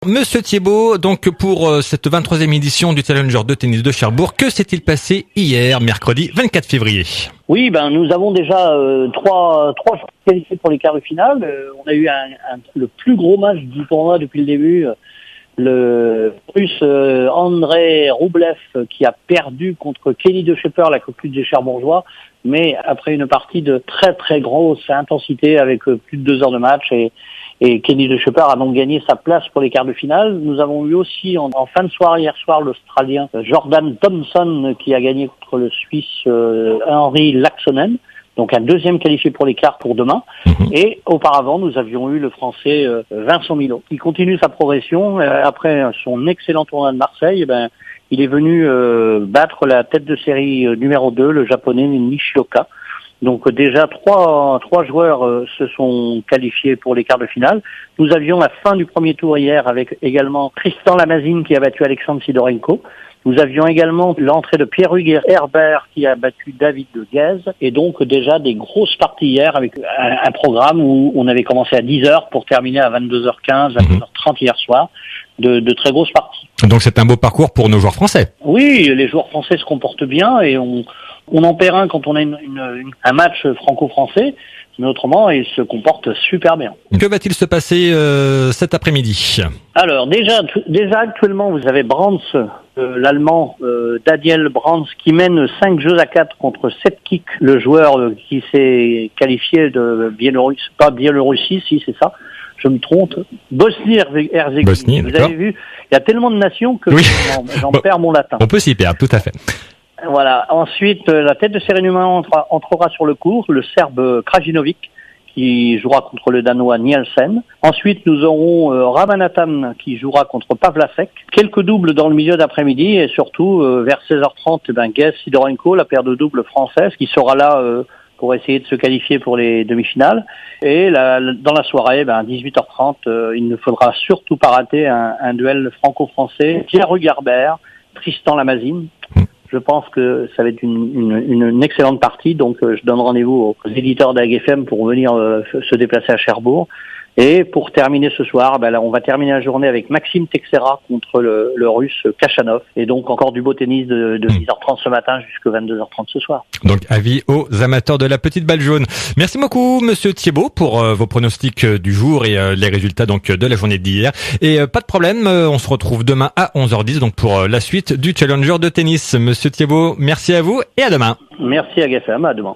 Monsieur Thiebaud, donc pour cette 23e édition du Challenger de tennis de Cherbourg, que s'est-il passé hier, mercredi 24 février? Oui, nous avons déjà trois qualifiés pour les quarts de finale. On a eu le plus gros match du tournoi depuis le début. Le Russe Andrei Rublev qui a perdu contre Kenny De Schepper, la coqueluche des Cherbourgeois, mais après une partie de très très grosse intensité avec plus de 2 heures de match et Kenny De Schepper a donc gagné sa place pour les quarts de finale. Nous avons eu aussi en fin de soirée hier soir l'Australien Jordan Thompson qui a gagné contre le Suisse Henri Laaksonen. Donc un deuxième qualifié pour les quarts pour demain. Et auparavant, nous avions eu le Français Vincent Milot, qui continue sa progression. Après son excellent tournoi de Marseille, il est venu battre la tête de série numéro 2, le Japonais Nishioka. Donc déjà trois joueurs se sont qualifiés pour les quarts de finale. Nous avions la fin du premier tour hier avec également Tristan Lamazine qui a battu Alexandre Sidorenko. Nous avions également l'entrée de Pierre-Hugues Herbert qui a battu David de Guez. Et donc déjà des grosses parties hier avec un programme où on avait commencé à 10h pour terminer à 22h15, 22h30 hier soir. De très grosses parties. Donc c'est un beau parcours pour nos joueurs français. Oui, les joueurs français se comportent bien et on en perd un quand on a un match franco-français. Mais autrement, ils se comportent super bien. Que va-t-il se passer cet après-midi? Alors déjà actuellement, vous avez Brands, l'Allemand Daniel Brands, qui mène 5 jeux à 4 contre Sepkik, le joueur qui s'est qualifié de Biélorussie, pas Biélorussie, si c'est ça, je me trompe, Bosnie-Herzégovine. Vous avez vu, il y a tellement de nations que oui. j'en perds mon latin. On peut s'y perdre, tout à fait. Voilà. Ensuite, la tête de série numéro 1 entrera sur le court, le Serbe Krajinovic, qui jouera contre le Danois Nielsen. Ensuite, nous aurons Ramanathan qui jouera contre Pavlasek. Quelques doubles dans le milieu d'après-midi et surtout, vers 16h30, Guez Sidorenko, la paire de doubles française, qui sera là pour essayer de se qualifier pour les demi-finales. Et dans la soirée, 18h30, il ne faudra surtout pas rater un duel franco-français. Pierre-Hugues Herbert, Tristan Lamazine. Je pense que ça va être une excellente partie, donc je donne rendez-vous aux éditeurs d'AGFM pour venir se déplacer à Cherbourg. Et pour terminer ce soir, on va terminer la journée avec Maxime Texera contre le Russe Kachanov. Et donc encore du beau tennis de 10h30 ce matin jusqu'à 22h30 ce soir. Donc avis aux amateurs de la petite balle jaune. Merci beaucoup Monsieur Thiebaud pour vos pronostics du jour et les résultats donc de la journée d'hier. Et pas de problème, on se retrouve demain à 11h10 donc pour la suite du Challenger de tennis. Monsieur Thiebaud, merci à vous et à demain. Merci AGFM, à demain.